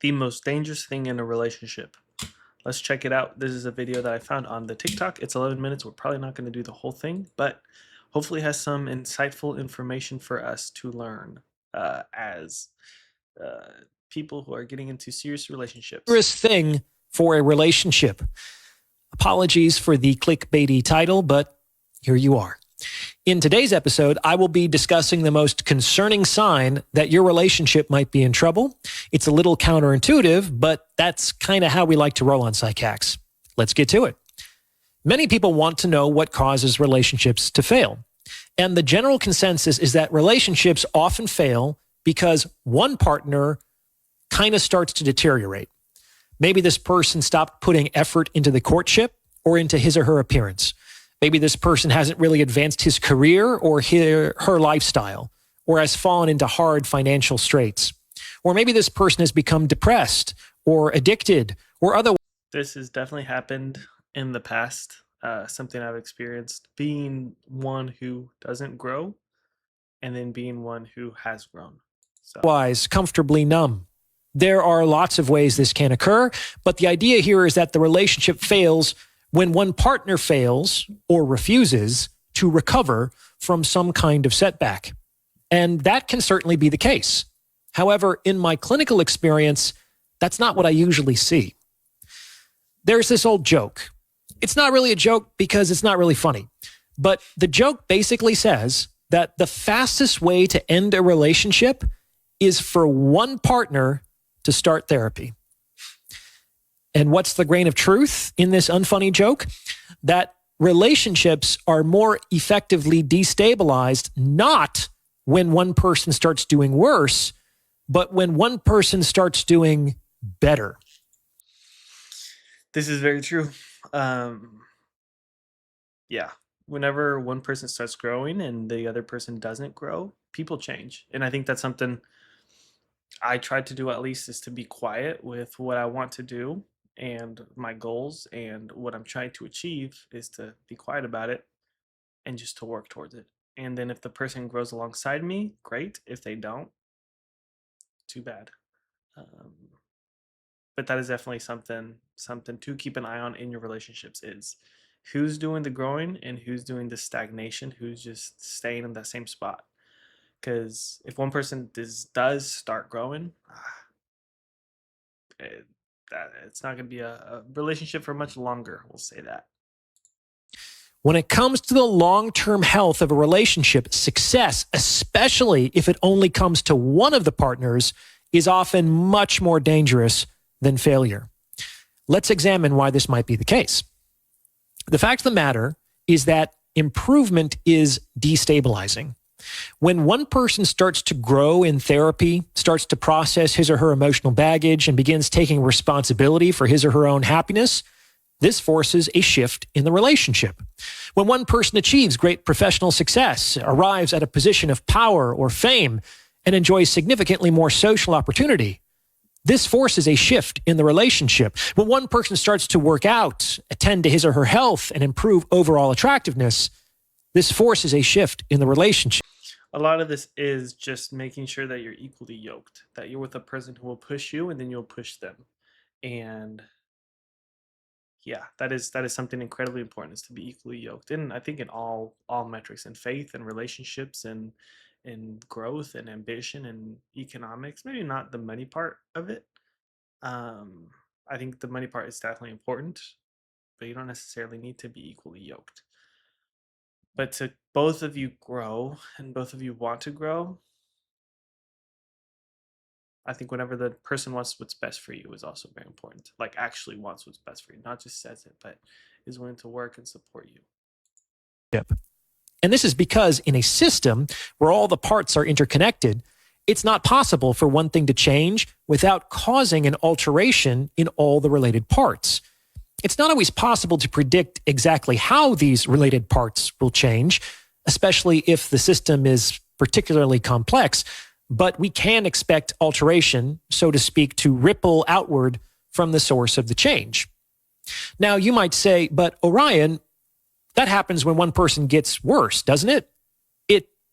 The most dangerous thing in a relationship. Let's check it out. This is a video that I found on the TikTok. It's 11 minutes. We're probably not going to do the whole thing, but hopefully it has some insightful information for us to learn as uh, people who are getting into serious relationships. Thing for a relationship. Apologies for the clickbaity title, but here you are. In today's episode, I will be discussing the most concerning sign that your relationship might be in trouble. It's a little counterintuitive, but that's kind of how we like to roll on PsycHacks. Let's get to it. Many people want to know what causes relationships to fail. And the general consensus is that relationships often fail because one partner kind of starts to deteriorate. Maybe this person stopped putting effort into the courtship or into his or her appearance. Maybe this person hasn't really advanced his career or her lifestyle, or has fallen into hard financial straits. Or maybe this person has become depressed or addicted or otherwise. This has definitely happened in the past. Something I've experienced, being one who doesn't grow and then being one who has grown. Otherwise comfortably numb. There are lots of ways this can occur, but the idea here is that the relationship fails when one partner fails or refuses to recover from some kind of setback. And that can certainly be the case. However, in my clinical experience, that's not what I usually see. There's this old joke. It's not really a joke because it's not really funny, but the joke basically says that the fastest way to end a relationship is for one partner to start therapy. And what's the grain of truth in this unfunny joke? That relationships are more effectively destabilized not when one person starts doing worse, but when one person starts doing better. This is very true. Whenever one person starts growing and the other person doesn't grow, people change. And I think that's something I try to do, at least, is to be quiet with what I want to do and my goals, and what I'm trying to achieve is to be quiet about it and just to work towards it. And then if the person grows alongside me, great. If they don't, too bad. But that is definitely something to keep an eye on in your relationships, is who's doing the growing and who's doing the stagnation, who's just staying in that same spot. Because if one person does start growing, it's not going to be a relationship for much longer. We'll say that. When it comes to the long-term health of a relationship, success, especially if it only comes to one of the partners, is often much more dangerous than failure. Let's examine why this might be the case. The fact of the matter is that improvement is destabilizing. When one person starts to grow in therapy, starts to process his or her emotional baggage, and begins taking responsibility for his or her own happiness, this forces a shift in the relationship. When one person achieves great professional success, arrives at a position of power or fame, and enjoys significantly more social opportunity, this forces a shift in the relationship. When one person starts to work out, attend to his or her health, and improve overall attractiveness, this forces a shift in the relationship. A lot of this is just making sure that you're equally yoked, that you're with a person who will push you and then you'll push them. And yeah, that is something incredibly important, is to be equally yoked. And I think in all metrics, in faith and relationships and in growth and ambition and economics, maybe not the money part of it. I think the money part is definitely important, but you don't necessarily need to be equally yoked. But to both of you grow and both of you want to grow, I think whenever the person wants what's best for you is also very important. Like, actually wants what's best for you, not just says it, but is willing to work and support you. Yep. And this is because in a system where all the parts are interconnected, it's not possible for one thing to change without causing an alteration in all the related parts. It's not always possible to predict exactly how these related parts will change, especially if the system is particularly complex, but we can expect alteration, so to speak, to ripple outward from the source of the change. Now, you might say, but Orion, that happens when one person gets worse, doesn't it?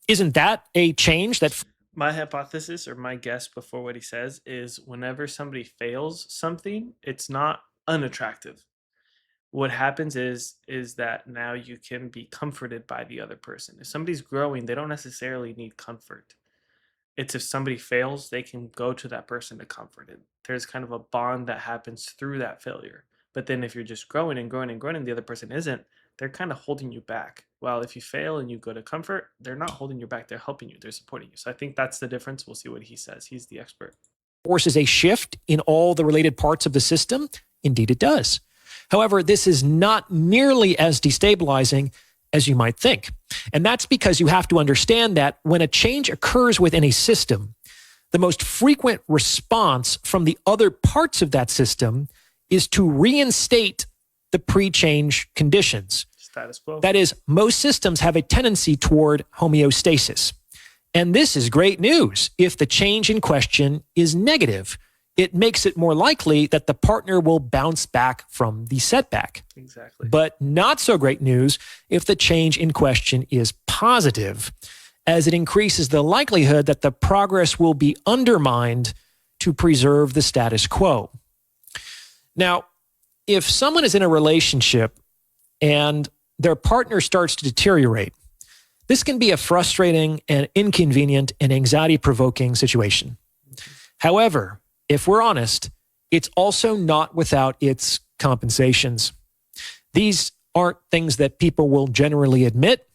Isn't that a change that My hypothesis or my guess before what he says is whenever somebody fails something, it's not unattractive. What happens is that now you can be comforted by the other person. If somebody's growing, they don't necessarily need comfort. It's if somebody fails, they can go to that person to comfort it. There's kind of a bond that happens through that failure. But then if you're just growing and growing and growing and the other person isn't, they're kind of holding you back. While if you fail and you go to comfort, they're not holding you back. They're helping you. They're supporting you. So I think that's the difference. We'll see what he says. He's the expert. Forces a shift in all the related parts of the system? Indeed, it does. However, this is not nearly as destabilizing as you might think. And that's because you have to understand that when a change occurs within a system, the most frequent response from the other parts of that system is to reinstate the pre-change conditions. Status quo. That is, most systems have a tendency toward homeostasis. And this is great news if the change in question is negative. It makes it more likely that the partner will bounce back from the setback. Exactly. But not so great news if the change in question is positive, as it increases the likelihood that the progress will be undermined to preserve the status quo. Now, if someone is in a relationship and their partner starts to deteriorate, this can be a frustrating and inconvenient and anxiety-provoking situation. However, if we're honest, it's also not without its compensations. These aren't things that people will generally admit,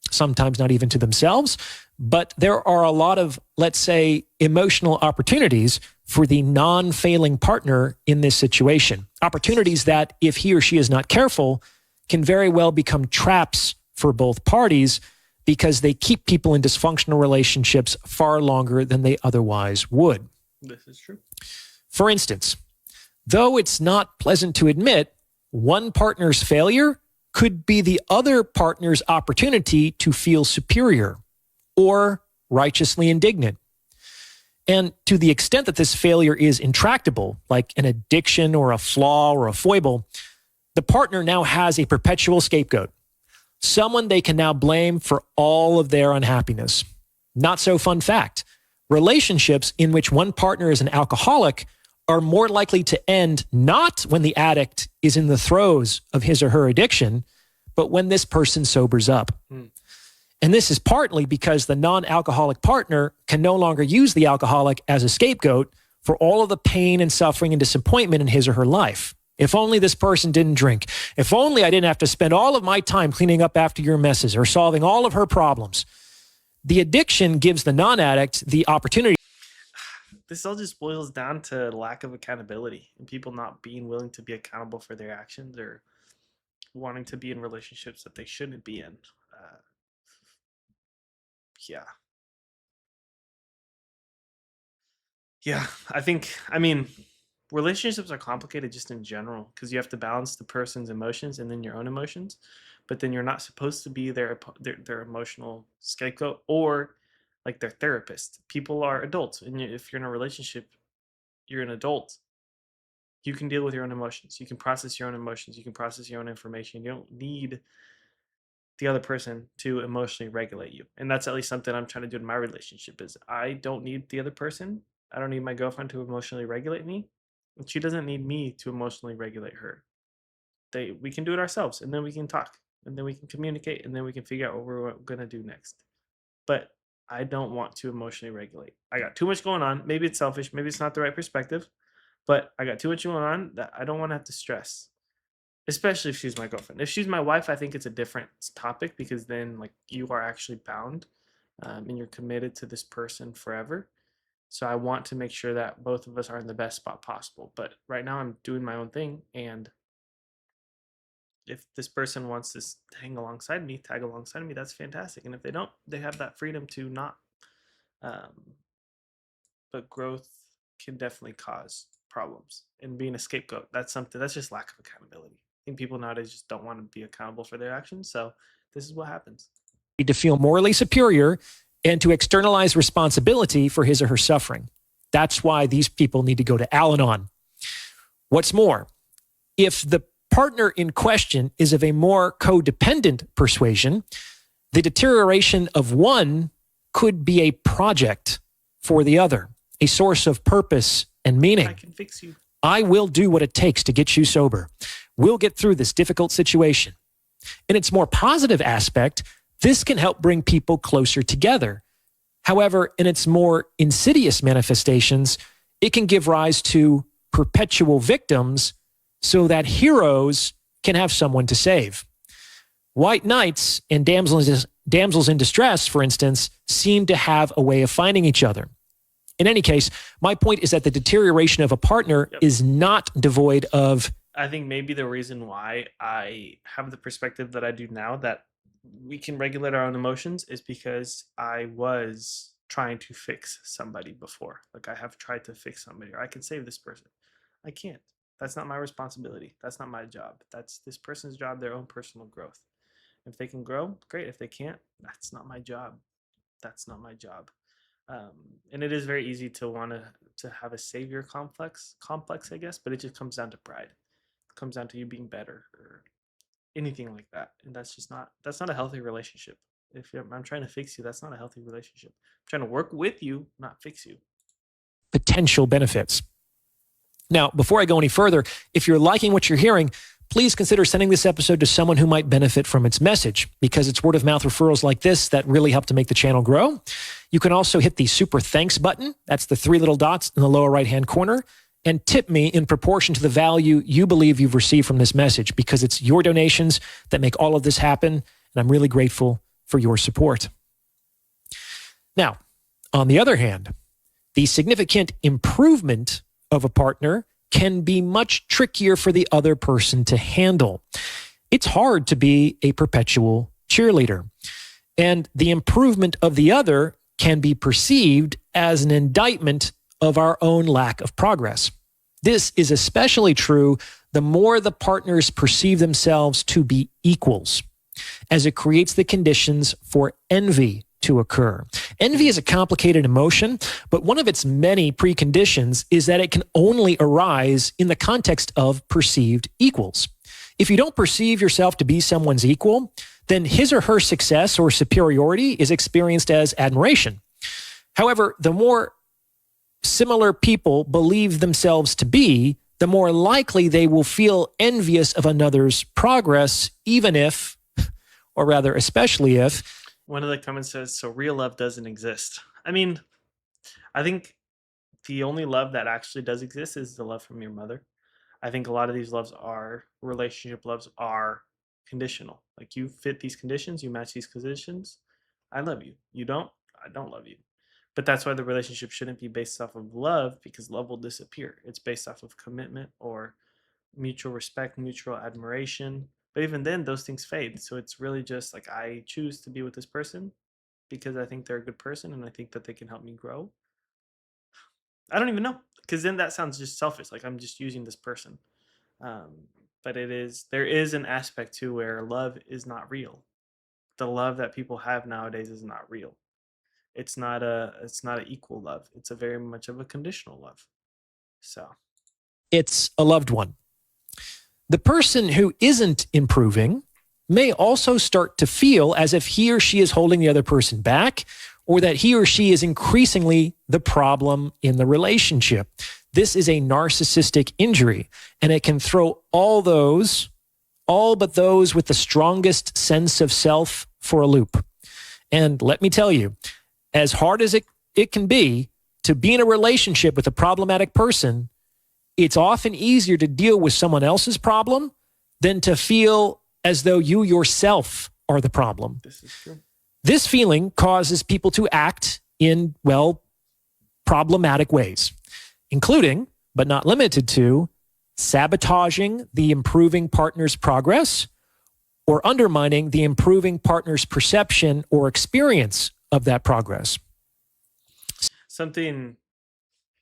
sometimes not even to themselves, but there are a lot of, let's say, emotional opportunities for the non-failing partner in this situation. Opportunities that, if he or she is not careful, can very well become traps for both parties because they keep people in dysfunctional relationships far longer than they otherwise would. This is true. For instance, though it's not pleasant to admit, one partner's failure could be the other partner's opportunity to feel superior or righteously indignant. And to the extent that this failure is intractable, like an addiction or a flaw or a foible, the partner now has a perpetual scapegoat, someone they can now blame for all of their unhappiness. Not so fun fact. Relationships in which one partner is an alcoholic are more likely to end not when the addict is in the throes of his or her addiction, but when this person sobers up. And this is partly because the non-alcoholic partner can no longer use the alcoholic as a scapegoat for all of the pain and suffering and disappointment in his or her life. If only this person didn't drink. If only I didn't have to spend all of my time cleaning up after your messes or solving all of her problems. The addiction gives the non-addict the opportunity. This all just boils down to lack of accountability and people not being willing to be accountable for their actions or wanting to be in relationships that they shouldn't be in. Yeah. Yeah, I mean, relationships are complicated just in general because you have to balance the person's emotions and then your own emotions, but then you're not supposed to be their emotional scapegoat or like their therapist. People are adults, and if you're in a relationship, you're an adult. You can deal with your own emotions. You can process your own emotions. You can process your own information. You don't need the other person to emotionally regulate you. And that's at least something I'm trying to do in my relationship is I don't need the other person. I don't need my girlfriend to emotionally regulate me. And she doesn't need me to emotionally regulate her. We can do it ourselves and then we can talk and then we can communicate and then we can figure out what we're going to do next. But I don't want to emotionally regulate. I got too much going on. Maybe it's selfish. Maybe it's not the right perspective. But I got too much going on that I don't want to have to stress. Especially if she's my girlfriend. If she's my wife, I think it's a different topic because then like you are actually bound and you're committed to this person forever. So I want to make sure that both of us are in the best spot possible. But right now I'm doing my own thing. And if this person wants to hang alongside me, tag alongside me, that's fantastic. And if they don't, they have that freedom to not. But growth can definitely cause problems. And being a scapegoat, that's just lack of accountability. I think people nowadays just don't want to be accountable for their actions. So this is what happens. To feel morally superior and to externalize responsibility for his or her suffering. That's why these people need to go to Al-Anon. What's more, if the partner in question is of a more codependent persuasion, the deterioration of one could be a project for the other, a source of purpose and I meaning. can fix you. I will do what it takes to get you sober. We'll get through this difficult situation. In its more positive aspect, this can help bring people closer together. However, in its more insidious manifestations, it can give rise to perpetual victims so that heroes can have someone to save. White knights and damsels in distress, for instance, seem to have a way of finding each other. In any case, my point is that the deterioration of a partner is not devoid of. I think maybe the reason why I have the perspective that I do now, that we can regulate our own emotions, is because I was trying to fix somebody before. Like, I have tried to fix somebody, or I can save this person. I can't. That's not my responsibility. That's not my job. That's this person's job, their own personal growth. If they can grow, great. If they can't, that's not my job. That's not my job. And it is very easy to want to have a savior complex, I guess, but it just comes down to pride. It comes down to you being better or anything like that, and that's not a healthy relationship. If I'm trying to fix you, that's not a healthy relationship. I'm trying to work with you, not fix you. Potential benefits. Now, before I go any further, if you're liking what you're hearing, please consider sending this episode to someone who might benefit from its message, because it's word of mouth referrals like this that really help to make the channel grow. You can also hit the super thanks button. That's the 3 little dots in the lower right-hand corner, and tip me in proportion to the value you believe you've received from this message, because it's your donations that make all of this happen, and I'm really grateful for your support. Now, on the other hand, the significant improvement of a partner can be much trickier for the other person to handle. It's hard to be a perpetual cheerleader, and the improvement of the other can be perceived as an indictment of our own lack of progress. This is especially true the more the partners perceive themselves to be equals, as it creates the conditions for envy to occur. Envy is a complicated emotion, but one of its many preconditions is that it can only arise in the context of perceived equals. If you don't perceive yourself to be someone's equal, then his or her success or superiority is experienced as admiration. However, the more similar people believe themselves to be, the more likely they will feel envious of another's progress, even if, or rather, especially if. One of the comments says, so real love doesn't exist. I mean, I think the only love that actually does exist is the love from your mother. I think a lot of these relationship loves are conditional. Like, you fit these conditions, you match these conditions, I love you. You don't, I don't love you. But that's why the relationship shouldn't be based off of love, because love will disappear. It's based off of commitment or mutual respect, mutual admiration. But even then, those things fade. So it's really just like, I choose to be with this person because I think they're a good person and I think that they can help me grow. I don't even know, because then that sounds just selfish. Like, I'm just using this person. Um, but there is an aspect to where love is not real. The love that people have nowadays is not real. It's not an equal love. It's a very much of a conditional love. So It's a loved one. The person who isn't improving may also start to feel as if he or she is holding the other person back, or that he or she is increasingly the problem in the relationship. This is a narcissistic injury, and it can throw all but those with the strongest sense of self for a loop. And let me tell you, as hard as it can be to be in a relationship with a problematic person, it's often easier to deal with someone else's problem than to feel as though you yourself are the problem. this is true. This feeling causes people to act in, well, problematic ways, including, but not limited to, sabotaging the improving partner's progress or undermining the improving partner's perception or experience of that progress. Something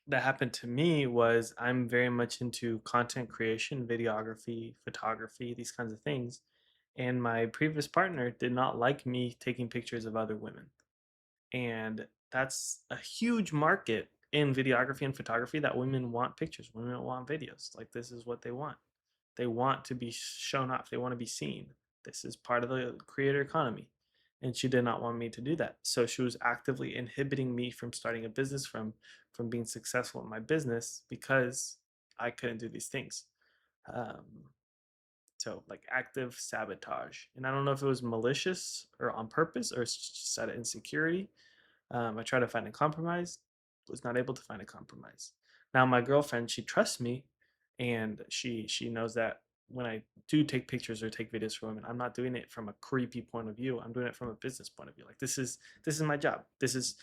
that happened to me was, I'm very much into content creation, videography, photography, these kinds of things. And my previous partner did not like me taking pictures of other women. And that's a huge market in videography and photography, that women want pictures, women want videos. Like, this is what they want. They want to be shown off, they want to be seen. This is part of the creator economy. and she did not want me to do that. So she was actively inhibiting me from starting a business, from being successful in my business, because I couldn't do these things. Um, so like active sabotage, and I don't know if it was malicious or on purpose or it's just out of insecurity. I tried to find a compromise, was not able to find a compromise. Now my girlfriend, she trusts me, and she knows that when I do take pictures or take videos for women, I'm not doing it from a creepy point of view. I'm doing it from a business point of view. Like this is my job. This is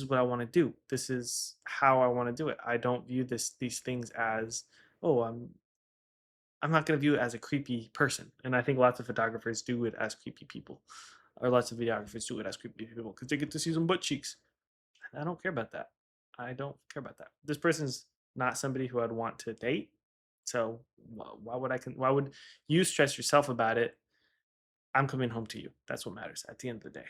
what I want to do. This is how I want to do it. I don't view these things as, oh, I'm not going to view it as a creepy person. And I think lots of photographers do it as creepy people, or lots of videographers do it as creepy people because they get to see some butt cheeks. I don't care about that. I don't care about that. This person's not somebody who I'd want to date. So why would you stress yourself about it? I'm coming home to you. That's what matters at the end of the day.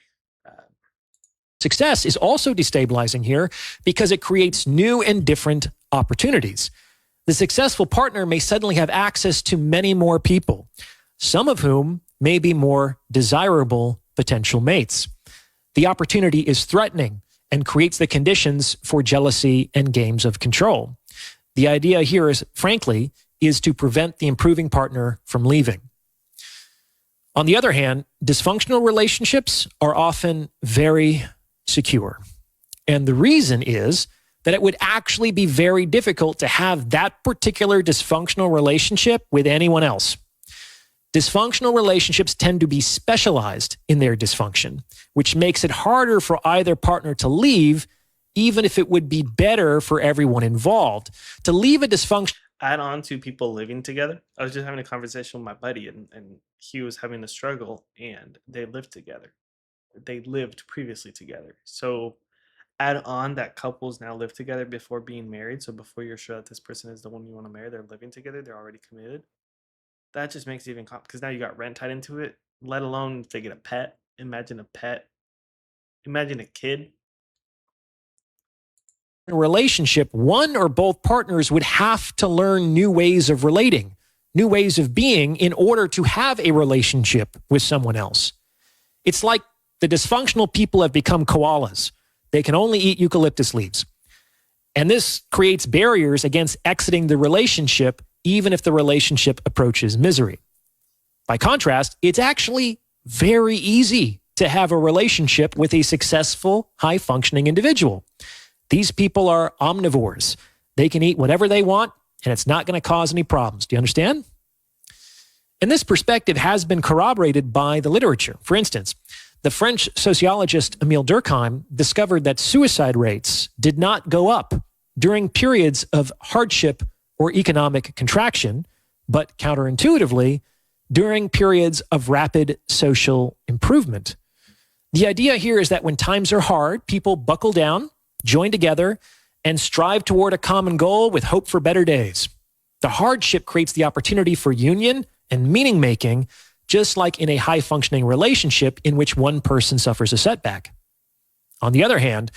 Success is also destabilizing here because it creates new and different opportunities. The successful partner may suddenly have access to many more people, some of whom may be more desirable potential mates. The opportunity is threatening and creates the conditions for jealousy and games of control. The idea here is, frankly, is to prevent the improving partner from leaving. On the other hand, dysfunctional relationships are often very secure. And the reason is that it would actually be very difficult to have that particular dysfunctional relationship with anyone else. Dysfunctional relationships tend to be specialized in their dysfunction, which makes it harder for either partner to leave, even if it would be better for everyone involved. To leave a dysfunction. Add on to people living together. I was just having a conversation with my buddy, and he was having a struggle, and they lived together. They lived previously together. So add on that couples now live together before being married. So before you're sure that this person is the one you want to marry, they're living together. They're already committed. That just makes it even because now you got rent tied into it. Let alone if they get a pet. Imagine a pet. Imagine a kid. Relationship, one or both partners would have to learn new ways of relating, new ways of being in order to have a relationship with someone else. It's like the dysfunctional people have become koalas. They can only eat eucalyptus leaves. And this creates barriers against exiting the relationship, even if the relationship approaches misery. By contrast, it's actually very easy to have a relationship with a successful, high-functioning individual. These people are omnivores. They can eat whatever they want, and it's not going to cause any problems. Do you understand? And this perspective has been corroborated by the literature. For instance, the French sociologist Emile Durkheim discovered that suicide rates did not go up during periods of hardship or economic contraction, but counterintuitively, during periods of rapid social improvement. The idea here is that when times are hard, people buckle down, join together, and strive toward a common goal with hope for better days. The hardship creates the opportunity for union and meaning making, just like in a high-functioning relationship in which one person suffers a setback. On the other hand,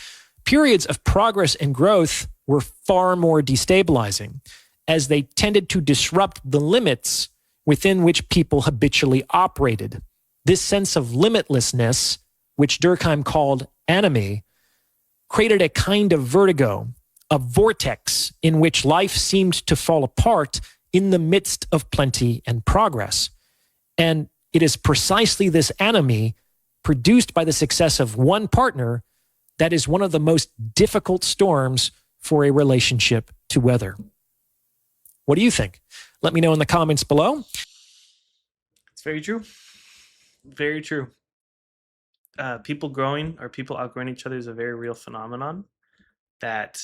periods of progress and growth were far more destabilizing, as they tended to disrupt the limits within which people habitually operated. This sense of limitlessness, which Durkheim called anomie, created a kind of vertigo, a vortex in which life seemed to fall apart in the midst of plenty and progress. And it is precisely this anomie produced by the success of one partner that is one of the most difficult storms for a relationship to weather. What do you think? Let me know in the comments below. It's very true. Very true. People growing or people outgrowing each other is a very real phenomenon that,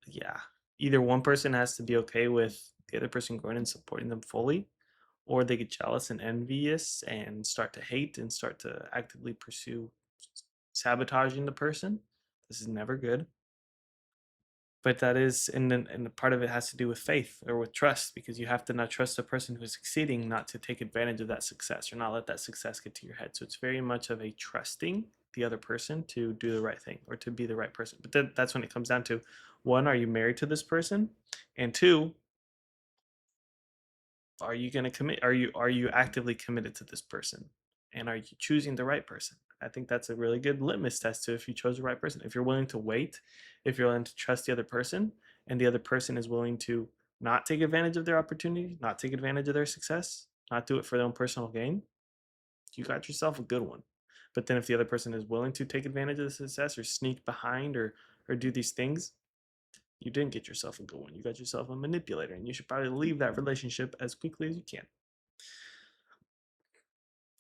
yeah, either one person has to be okay with the other person growing and supporting them fully, or they get jealous and envious and start to hate and start to actively pursue sabotaging the person. This is never good. But that is, and part of it has to do with faith or with trust, because you have to not trust the person who's succeeding not to take advantage of that success or not let that success get to your head. So it's very much of a trusting the other person to do the right thing or to be the right person. But then that's when it comes down to, one, are you married to this person? And two, are you going to commit? Are you actively committed to this person? And are you choosing the right person? I think that's a really good litmus test to if you chose the right person. If you're willing to wait, if you're willing to trust the other person, and the other person is willing to not take advantage of their opportunity, not take advantage of their success, not do it for their own personal gain, you got yourself a good one. But then if the other person is willing to take advantage of the success or sneak behind or do these things, you didn't get yourself a good one. You got yourself a manipulator, and you should probably leave that relationship as quickly as you can.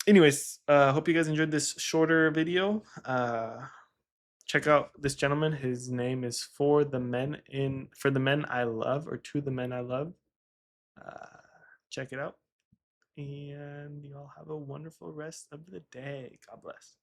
Anyways, hope you guys enjoyed this shorter video. Check out this gentleman. His name is For the Men I Love, or To the Men I Love. Check it out, and y'all have a wonderful rest of the day. God bless.